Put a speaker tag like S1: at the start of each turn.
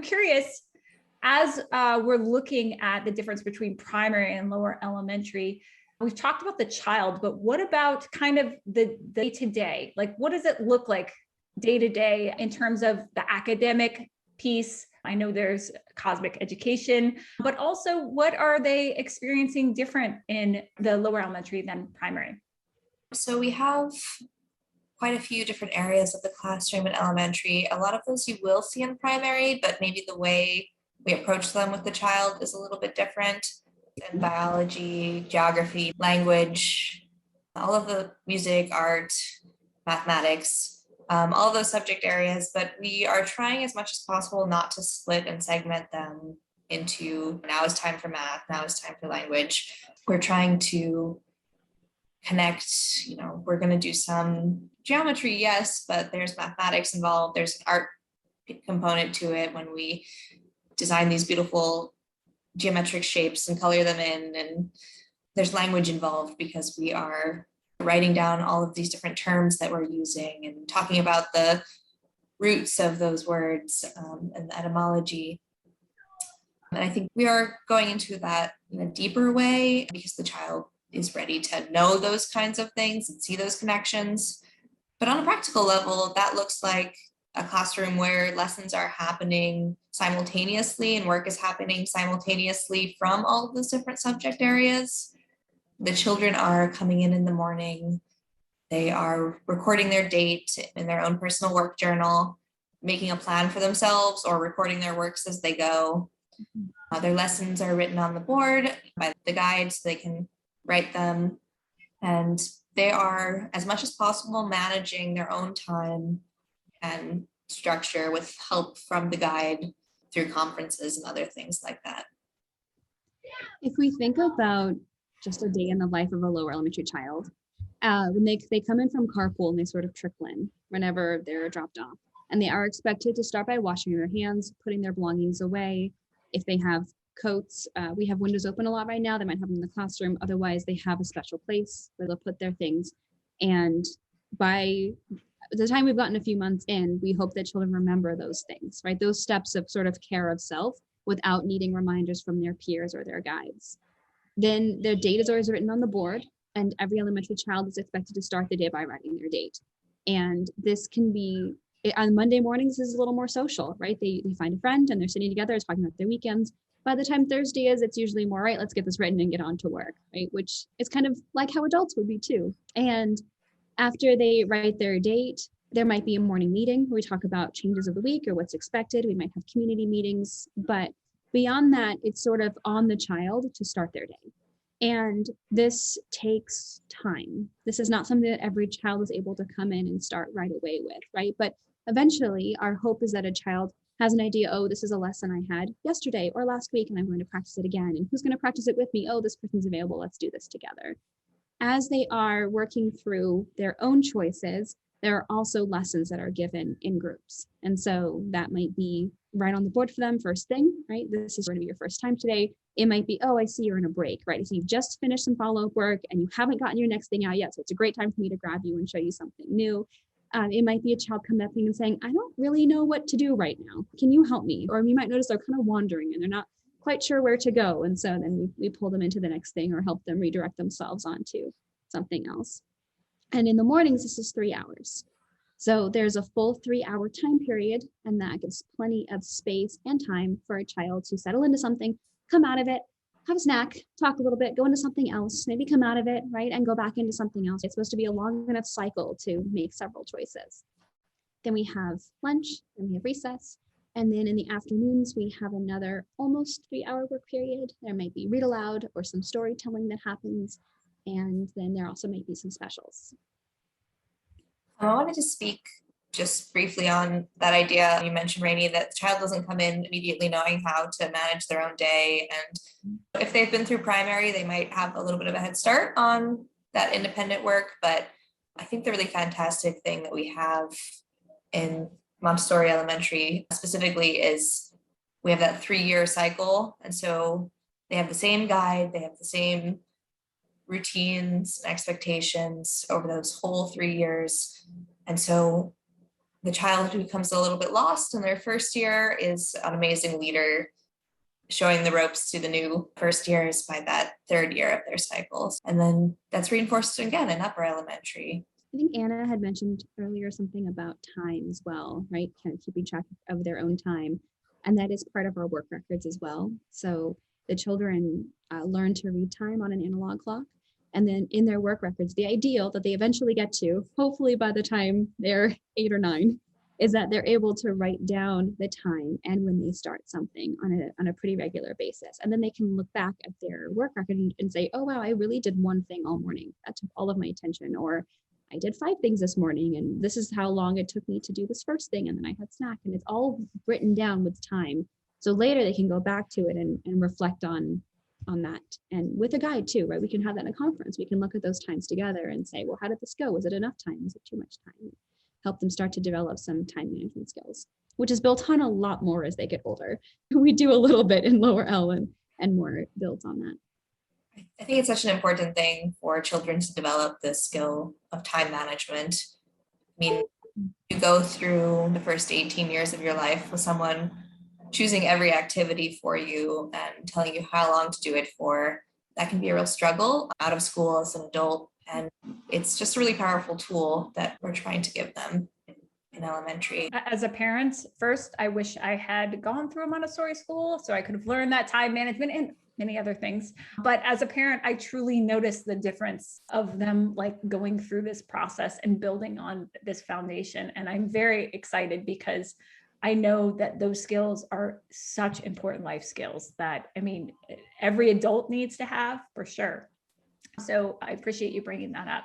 S1: Curious, as we're looking at the difference between primary and lower elementary, we've talked about the child, but what about kind of the day-to-day? Like, what does it look like day to day in terms of the academic piece? I know there's cosmic education, but also what are they experiencing different in the lower elementary than primary?
S2: So we have quite a few different areas of the classroom in elementary. A lot of those you will see in primary, but maybe the way we approach them with the child is a little bit different. In biology, geography, language, all of the music, art, mathematics, all of those subject areas, but we are trying as much as possible not to split and segment them into now is time for math, now is time for language. We're trying to connect, we're going to do some geometry, yes, but there's mathematics involved. There's an art component to it when we design these beautiful geometric shapes and color them in. And there's language involved because we are writing down all of these different terms that we're using and talking about the roots of those words and the etymology. And I think we are going into that in a deeper way because the child is ready to know those kinds of things and see those connections. But on a practical level, that looks like a classroom where lessons are happening simultaneously and work is happening simultaneously from all of those different subject areas. The children are coming in the morning. They are recording their date in their own personal work journal, making a plan for themselves or recording their works as they go. Their lessons are written on the board by the guide so they can write them. And they are, as much as possible, managing their own time and structure with help from the guide through conferences and other things like that.
S3: If we think about just a day in the life of a lower elementary child, when they come in from carpool and they sort of trickle in whenever they're dropped off, and they are expected to start by washing their hands, putting their belongings away. If they have coats, we have windows open a lot right now. They might have them in the classroom. Otherwise, they have a special place where they'll put their things. And by the time we've gotten a few months in, we hope that children remember those things, right? Those steps of sort of care of self without needing reminders from their peers or their guides. Then their date is always written on the board, and every elementary child is expected to start the day by writing their date. And this can be, on Monday mornings, this is a little more social, right? They find a friend and they're sitting together talking about their weekends. By the time Thursday is, it's usually more, right, let's get this written and get on to work, right? Which is kind of like how adults would be too. And after they write their date, there might be a morning meeting where we talk about changes of the week or what's expected. We might have community meetings, but beyond that, it's sort of on the child to start their day. And this takes time. This is not something that every child is able to come in and start right away with, right? But eventually, our hope is that a child has an idea, oh, this is a lesson I had yesterday or last week, and I'm going to practice it again. And who's going to practice it with me? Oh, this person's available. Let's do this together. As they are working through their own choices, there are also lessons that are given in groups. And so that might be right on the board for them first thing, right? This is going to be your first time today. It might be, oh, I see you're in a break, right? So you've just finished some follow-up work and you haven't gotten your next thing out yet. So it's a great time for me to grab you and show you something new. It might be a child coming up to you and saying, I don't really know what to do right now. Can you help me? Or you might notice they're kind of wandering and they're not quite sure where to go. And so then we pull them into the next thing or help them redirect themselves onto something else. And in the mornings, this is 3 hours. So there's a full 3-hour time period, and that gives plenty of space and time for a child to settle into something, come out of it, have a snack, talk a little bit, go into something else, maybe come out of it, right, and go back into something else. It's supposed to be a long enough cycle to make several choices. Then we have lunch, and we have recess, and then in the afternoons, we have another almost 3-hour work period. There might be read aloud or some storytelling that happens, and then there also might be some specials.
S2: I wanted to speak just briefly on that idea. You mentioned, Rainey, that the child doesn't come in immediately knowing how to manage their own day. And if they've been through primary, they might have a little bit of a head start on that independent work. But I think the really fantastic thing that we have in Montessori Elementary specifically is we have that 3-year cycle. And so they have the same guide, they have the same routines and expectations over those whole 3 years. And so The child who becomes a little bit lost in their first year is an amazing leader, showing the ropes to the new first years by that third year of their cycles. And then that's reinforced again in upper elementary.
S3: I think Anna had mentioned earlier something about time as well, right? Kind of keeping track of their own time. And that is part of our work records as well. So the children learn to read time on an analog clock. And then in their work records, the ideal that they eventually get to, hopefully by the time they're 8 or 9, is that they're able to write down the time and when they start something on a pretty regular basis. And then they can look back at their work record and say, oh, wow, I really did one thing all morning. That took all of my attention. Or I did 5 things this morning, and this is how long it took me to do this first thing. And then I had snack, and it's all written down with time. So later they can go back to it and reflect on that. And with a guide too, right? We can have that in a conference. We can look at those times together and say, well, how did this go? Was it enough time? Was it too much time? Help them start to develop some time management skills, which is built on a lot more as they get older. We do a little bit in lower L and more builds on that.
S2: I think it's such an important thing for children to develop the skill of time management. I mean, you go through the first 18 years of your life with someone choosing every activity for you and telling you how long to do it for. That can be a real struggle out of school as an adult. And it's just a really powerful tool that we're trying to give them in elementary.
S1: As a parent, first, I wish I had gone through a Montessori school so I could have learned that time management and many other things. But as a parent, I truly noticed the difference of them like going through this process and building on this foundation. And I'm very excited because I know that those skills are such important life skills that, I mean, every adult needs to have for sure. So I appreciate you bringing that up.